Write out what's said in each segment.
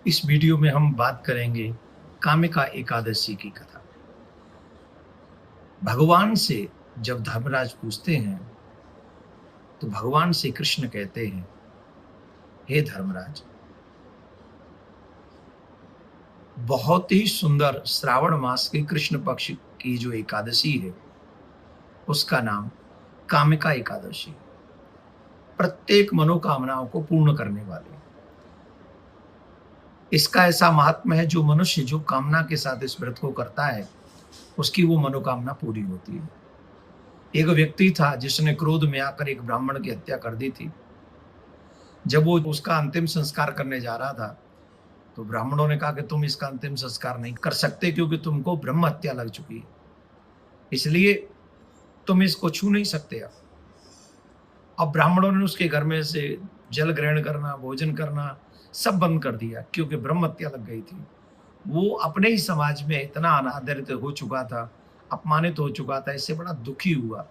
इस वीडियो में हम बात करेंगे कामिका एकादशी की कथा। भगवान से जब धर्मराज पूछते हैं तो भगवान श्री कृष्ण कहते हैं, हे धर्मराज, बहुत ही सुंदर श्रावण मास के कृष्ण पक्ष की जो एकादशी है उसका नाम कामिका एकादशी है। प्रत्येक मनोकामनाओं को पूर्ण करने वाली। इसका ऐसा महात्म्य है, जो मनुष्य जो कामना के साथ इस व्रत को करता है उसकी वो मनोकामना पूरी होती है। एक व्यक्ति था जिसने क्रोध में आकर एक ब्राह्मण की हत्या कर दी थी। जब वो उसका अंतिम संस्कार करने जा रहा था तो ब्राह्मणों ने कहा कि तुम इसका अंतिम संस्कार नहीं कर सकते क्योंकि तुमको ब्रह्म हत्या लग चुकी है, इसलिए तुम इसको छू नहीं सकते। अब ब्राह्मणों ने उसके घर में से जल ग्रहण करना, भोजन करना सब बंद कर दिया क्योंकि ब्रह्म हत्या लग गई थी। वो अपने ही समाज में इतना अनादरित हो चुका था, अपमानित हो चुका था, इससे बड़ा दुखी हुआ।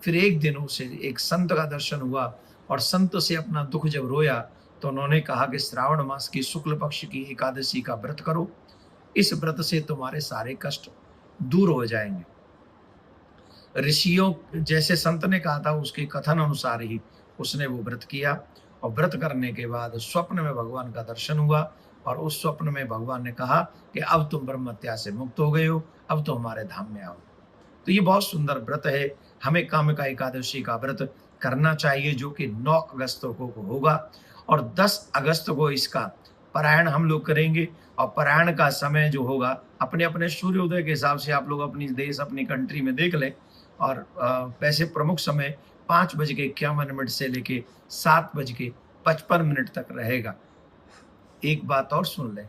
फिर एक दिन उसे एक संत का दर्शन हुआ और संत से अपना दुख जब रोया तो उन्होंने कहा कि श्रावण मास की शुक्ल पक्ष की एकादशी का व्रत करो, इस व्रत से तुम्हारे सारे कष्ट दूर हो जाएंगे। ऋषियों जैसे संत ने कहा था उसके कथन अनुसार ही उसने वो व्रत किया और व्रत करने के बाद स्वप्न में भगवान का दर्शन हुआ और उस स्वप्न में भगवान ने कहा कि अब तुम ब्रह्म हत्या से मुक्त हो गए हो, अब तो हमारे धाम में आओ। तो ये बहुत सुंदर व्रत है। हमें कामिका एकादशी का व्रत करना चाहिए जो कि 9 अगस्त को होगा और 10 अगस्त को इसका पारायण हम लोग करेंगे। और पारायण का समय जो होगा अपने अपने सूर्योदय के हिसाब से आप लोग अपनी देश अपनी कंट्री में देख लें। और वैसे प्रमुख समय 5:51 से लेके 7:55 तक रहेगा। एक बात और सुन लें,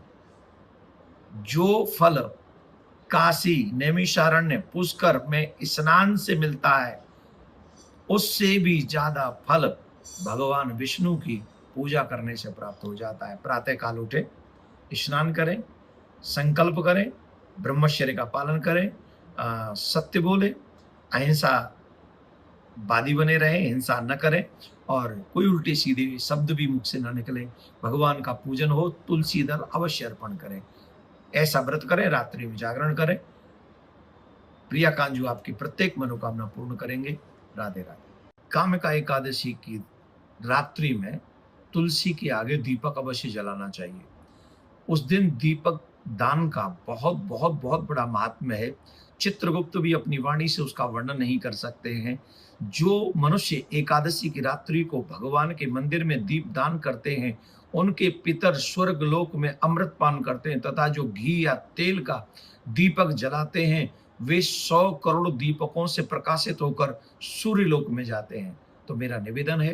जो फल काशी, नैमिषारण्य, पुष्कर में स्नान से मिलता है उससे भी ज्यादा फल भगवान विष्णु की पूजा करने से प्राप्त हो जाता है। प्रातः काल उठे, स्नान करें, संकल्प करें, ब्रह्मचर्य का पालन करें, सत्य बोले, अहिंसा वादी बने रहे, हिंसा न करें और कोई उल्टी सीधी शब्द भी मुख से न निकले। भगवान का पूजन हो, तुलसी दल अवश्य अर्पण करें। ऐसा व्रत करें, रात्रि में जागरण करें। प्रिया कांजू आपकी प्रत्येक मनोकामना पूर्ण करेंगे। राधे राधे। कामिका एकादशी की रात्रि में तुलसी के आगे दीपक अवश्य जलाना चाहिए। उस दिन दीपक दान का बहुत बहुत बहुत बड़ा महात्म्य है। चित्रगुप्त भी अपनी वाणी से उसका वर्णन नहीं कर सकते हैं। जो मनुष्य एकादशी की रात्रि को भगवान के मंदिर में दीप दान करते हैं उनके पितर स्वर्ग लोक में अमृत पान करते हैं तथा जो घी या तेल का दीपक जलाते हैं वे 100 करोड़ दीपकों से प्रकाशित होकर सूर्य लोक में जाते हैं। तो मेरा निवेदन है,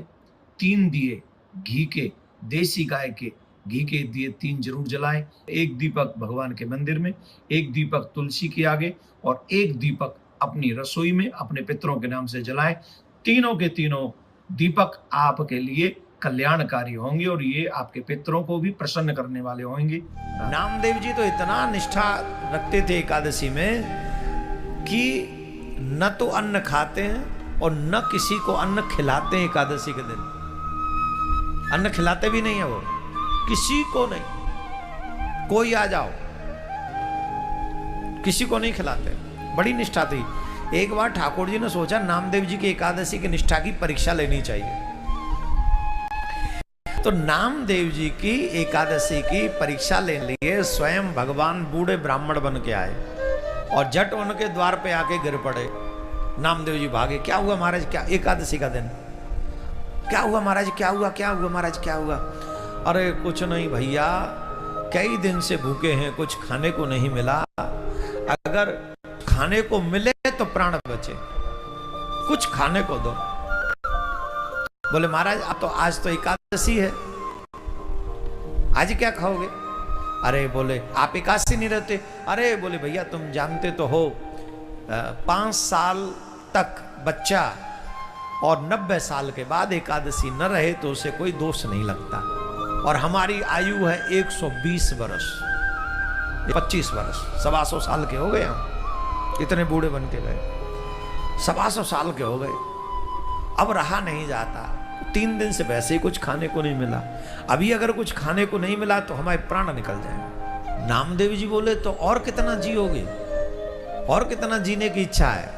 3 दिए घी के, देसी गाय के घी के दिए 3 जरूर जलाएं। एक दीपक भगवान के मंदिर में, एक दीपक तुलसी के आगे और एक दीपक अपनी रसोई में अपने पितरों के नाम से जलाएं। तीनों के तीनों दीपक आपके लिए कल्याणकारी होंगे और ये आपके पितरों को भी प्रसन्न करने वाले होंगे। नामदेव जी तो इतना निष्ठा रखते थे एकादशी में कि न तो अन्न खाते हैं और न किसी को अन्न खिलाते हैं। एकादशी के दिन अन्न खिलाते भी नहीं है वो, किसी को नहीं। कोई आ जाओ, किसी को नहीं खिलाते। बड़ी निष्ठा थी। एक बार ठाकुर जी ने सोचा नामदेव जी की एकादशी की निष्ठा की परीक्षा लेनी चाहिए। तो नामदेव जी की एकादशी की परीक्षा लेने लिए स्वयं भगवान बूढ़े ब्राह्मण बन के आए और जट उनके द्वार पे आके गिर पड़े। नामदेव जी भागे, क्या हुआ महाराज, क्या एकादशी का दिन, क्या हुआ महाराज, क्या हुआ, क्या हुआ महाराज, क्या हुआ। अरे कुछ नहीं भैया, कई दिन से भूखे हैं, कुछ खाने को नहीं मिला, अगर खाने को मिले तो प्राण बचे, कुछ खाने को दो। बोले महाराज अब तो आज तो एकादशी है, आज क्या खाओगे। अरे बोले आप एकादशी नहीं रहते। अरे बोले भैया तुम जानते तो हो 5 साल तक बच्चा और 90 साल के बाद एकादशी न रहे तो उसे कोई दोष नहीं लगता और हमारी आयु है 120 वर्ष, 25 वर्ष, 125 साल के हो गए हम, इतने बूढ़े बन के गए, 125 साल के हो गए। अब रहा नहीं जाता, 3 दिन से वैसे ही कुछ खाने को नहीं मिला, अभी अगर कुछ खाने को नहीं मिला तो हमारे प्राण निकल जाएंगे। नामदेव जी बोले तो और कितना जियोगे, और कितना जीने की इच्छा है?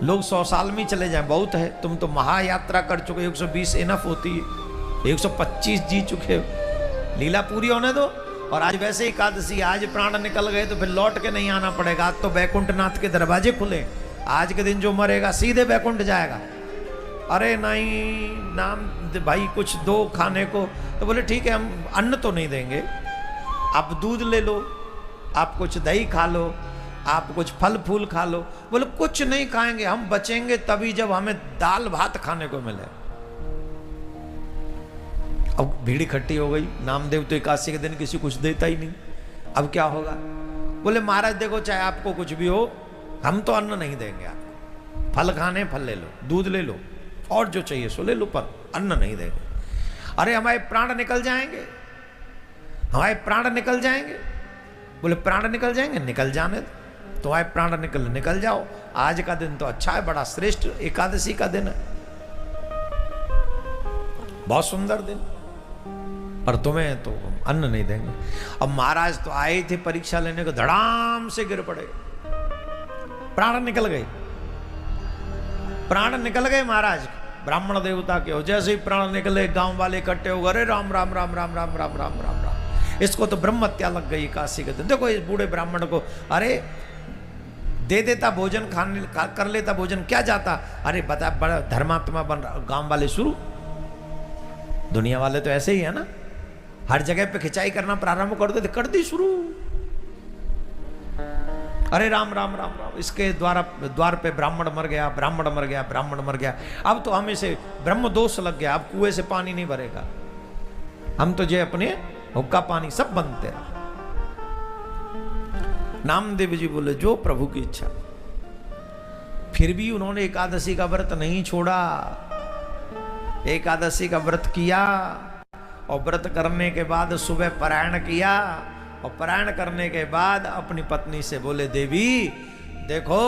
लोग 100 साल में चले जाएं बहुत है, तुम तो महायात्रा कर चुके, 120 इनफ होती है, 125 जी चुके हो, लीला पूरी होने दो। और आज वैसे एकादशी, आज प्राण निकल गए तो फिर लौट के नहीं आना पड़ेगा, आज तो बैकुंठनाथ के दरवाजे खुले, आज के दिन जो मरेगा सीधे बैकुंठ जाएगा। अरे नहीं नाम भाई कुछ दो खाने को, तो बोले ठीक है हम अन्न तो नहीं देंगे, आप दूध ले लो, आप कुछ दही खा लो, आप कुछ फल फूल खा लो। बोले कुछ नहीं खाएंगे, हम बचेंगे तभी जब हमें दाल भात खाने को मिले। अब भीड़ इकट्ठी हो गई, नामदेव तो एकादशी के दिन किसी कुछ देता ही नहीं, अब क्या होगा? बोले महाराज देखो चाहे आपको कुछ भी हो, हम तो अन्न नहीं देंगे आपको, फल खाने फल ले लो, दूध ले लो, और जो चाहिए सो ले लो, पर अन्न नहीं देंगे। अरे हमारे प्राण निकल जाएंगे, हमारे प्राण निकल जाएंगे। बोले प्राण निकल जाएंगे, निकल जाने दो, तुम्हारे प्राण निकल जाओ, आज का दिन तो अच्छा है, बड़ा श्रेष्ठ एकादशी का दिन है, बहुत सुंदर दिन, पर तुम्हें तो अन्न नहीं देंगे। अब महाराज तो आए थे परीक्षा लेने को, धड़ाम से गिर पड़े, प्राण निकल गए, प्राण निकल गए महाराज ब्राह्मण देवता के। हो जैसे ही प्राण निकले गांव वाले इकट्ठे हो गए, अरे राम राम राम राम राम राम राम राम राम, इसको तो ब्रह्म हत्या लग गई काशी के दिन। देखो इस बूढ़े ब्राह्मण को, अरे दे देता भोजन, खाने कर लेता भोजन, क्या जाता? अरे बता बड़ा धर्मात्मा बन रहा। गांव वाले शुरू, दुनिया वाले तो ऐसे ही है ना, हर जगह पे खिंचाई करना प्रारंभ कर देते, कर दी शुरू। अरे राम राम राम राम, इसके द्वार पे ब्राह्मण मर गया, ब्राह्मण मर गया, ब्राह्मण मर गया, अब तो हमें से ब्रह्म दोष लग गया, अब कुएं से पानी नहीं भरेगा, हम तो जे अपने हुक्का पानी सब बनते रहा। नामदेव जी बोले जो प्रभु की इच्छा। फिर भी उन्होंने एकादशी का व्रत नहीं छोड़ा, एकादशी का व्रत किया, और व्रत करने के बाद सुबह पारायण किया, और पारायण करने के बाद अपनी पत्नी से बोले देवी देखो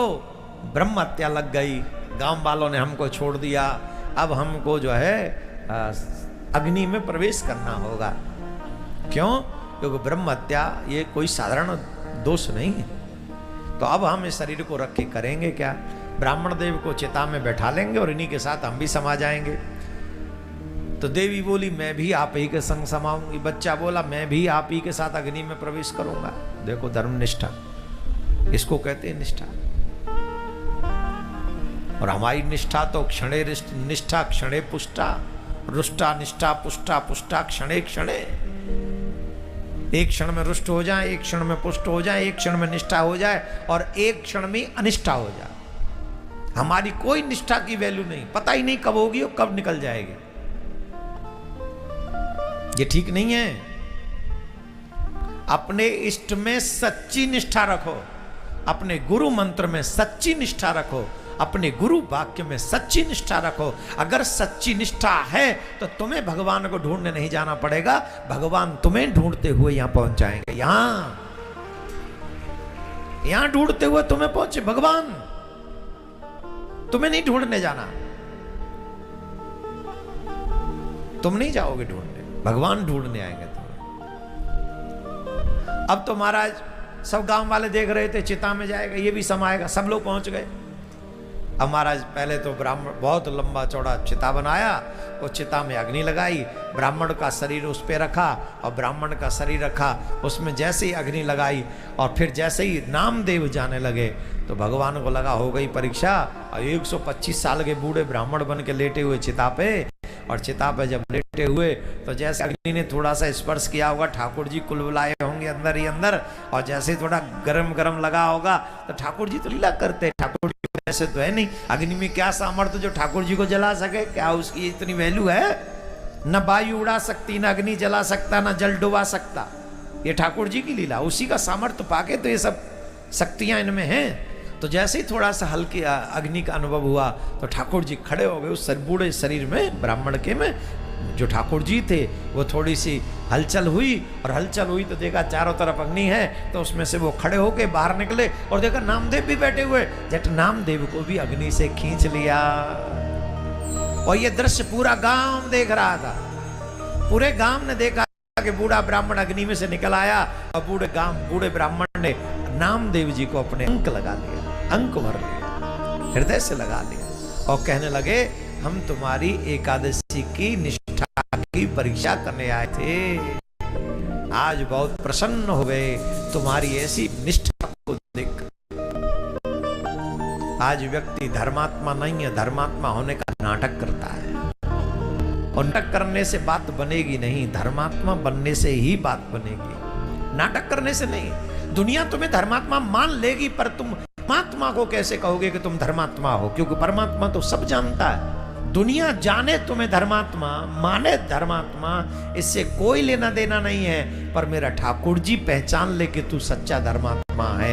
ब्रह्म हत्या लग गई, गांव वालों ने हमको छोड़ दिया, अब हमको जो है अग्नि में प्रवेश करना होगा। क्यों? क्योंकि ब्रह्म हत्या ये कोई साधारण दोष नहीं है, तो अब हम इस शरीर को रख के करेंगे क्या? ब्राह्मण देव को चिता में बैठा लेंगे और इन्हीं के साथ हम भी समा जाएंगे। तो देवी बोली मैं भी आप ही के संग समाऊंगी। बच्चा बोला मैं भी आप ही के साथ अग्नि में प्रवेश करूंगा। देखो धर्म निष्ठा, इसको कहते हैं निष्ठा। और हमारी निष्ठा तो क्षणे निष्ठा क्षणे पुष्टा, रुष्टा निष्ठा पुष्टा पुष्टा क्षणे क्षणे। एक क्षण में रुष्ट हो जाए, एक क्षण में पुष्ट हो जाए, एक क्षण में निष्ठा हो जाए, और एक क्षण में अनिष्ठा हो जाए। हमारी कोई निष्ठा की वैल्यू नहीं, पता ही नहीं कब होगी और कब निकल जाएगी। ये ठीक नहीं है। अपने इष्ट में सच्ची निष्ठा रखो, अपने गुरु मंत्र में सच्ची निष्ठा रखो, अपने गुरु वाक्य में सच्ची निष्ठा रखो। अगर सच्ची निष्ठा है तो तुम्हें भगवान को ढूंढने नहीं जाना पड़ेगा, भगवान तुम्हें ढूंढते हुए यहां पहुंच जाएंगे। यहां ढूंढते हुए तुम्हें पहुंचे भगवान, तुम्हें नहीं ढूंढने जाना, तुम नहीं जाओगे ढूंढने, भगवान ढूंढने आएंगे तुम्हें। अब तो महाराज सब गांव वाले देख रहे थे चिता में जाएगा, ये भी समाएगा, सब लोग पहुंच गए। अब महाराज पहले तो ब्राह्मण बहुत लंबा चौड़ा चिता बनाया, वो चिता में अग्नि लगाई, ब्राह्मण का शरीर उस पर रखा और ब्राह्मण का शरीर रखा, उसमें जैसे ही अग्नि लगाई और फिर जैसे ही नामदेव जाने लगे तो भगवान को लगा हो गई परीक्षा। और 125 साल के बूढ़े ब्राह्मण बन के लेटे हुए चिता पे, और चिता पे जब लेटे हुए तो जैसे अग्नि ने थोड़ा सा स्पर्श किया होगा, ठाकुर जी कुलबुलाए होंगे अंदर ही अंदर, और जैसे ही थोड़ा गरम गरम लगा होगा तो ठाकुर जी तो लीला करते, ठाकुर जी ऐसे तो है नहीं, अग्नि में क्या सामर्थ्य जो ठाकुर जी को जला सके, क्या उसकी इतनी वैल्यू है? न वायु उड़ा सकती, न अग्नि जला सकता, न जल डुबा सकता, ये ठाकुर जी की लीला, उसी का सामर्थ्य पाके तो ये सब शक्तियां इनमें हैं। तो जैसे ही थोड़ा सा हल्की अग्नि का अनुभव हुआ तो ठाकुर जी खड़े हो गए उस बूढ़े शरीर में, ब्राह्मण के में जो ठाकुर जी थे, वो थोड़ी सी हलचल हुई, और हलचल हुई तो देखा चारों तरफ अग्नि है, तो उसमें से वो खड़े होके बाहर निकले और देखा नामदेव भी बैठे हुए, जट नामदेव को भी अग्नि से खींच लिया। और ये दृश्य पूरा गांव देख रहा था। पूरे गांव ने देखा कि बूढ़ा ब्राह्मण अग्नि में से निकल आया और बूढ़े ब्राह्मण ने नामदेव जी को अपने अंक लगा लिया, अंक भर लिया, हृदय से लगा लिया और कहने लगे हम तुम्हारी एकादशी की निष्ठा की परीक्षा करने आए थे, आज बहुत प्रसन्न हो गए तुम्हारी ऐसी निष्ठा को देख। आज व्यक्ति धर्मात्मा नहीं है, धर्मात्मा होने का नाटक करता है और नाटक करने से बात बनेगी नहीं, धर्मात्मा बनने से ही बात बनेगी, नाटक करने से नहीं। दुनिया तुम्हें धर्मात्मा मान लेगी पर तुम परमात्मा को कैसे कहोगे कि तुम धर्मात्मा हो, क्योंकि परमात्मा तो सब जानता है। दुनिया जाने तुम्हें धर्मात्मा, माने धर्मात्मा, इससे कोई लेना देना नहीं है, पर मेरा ठाकुर जी पहचान ले कि तू सच्चा धर्मात्मा है।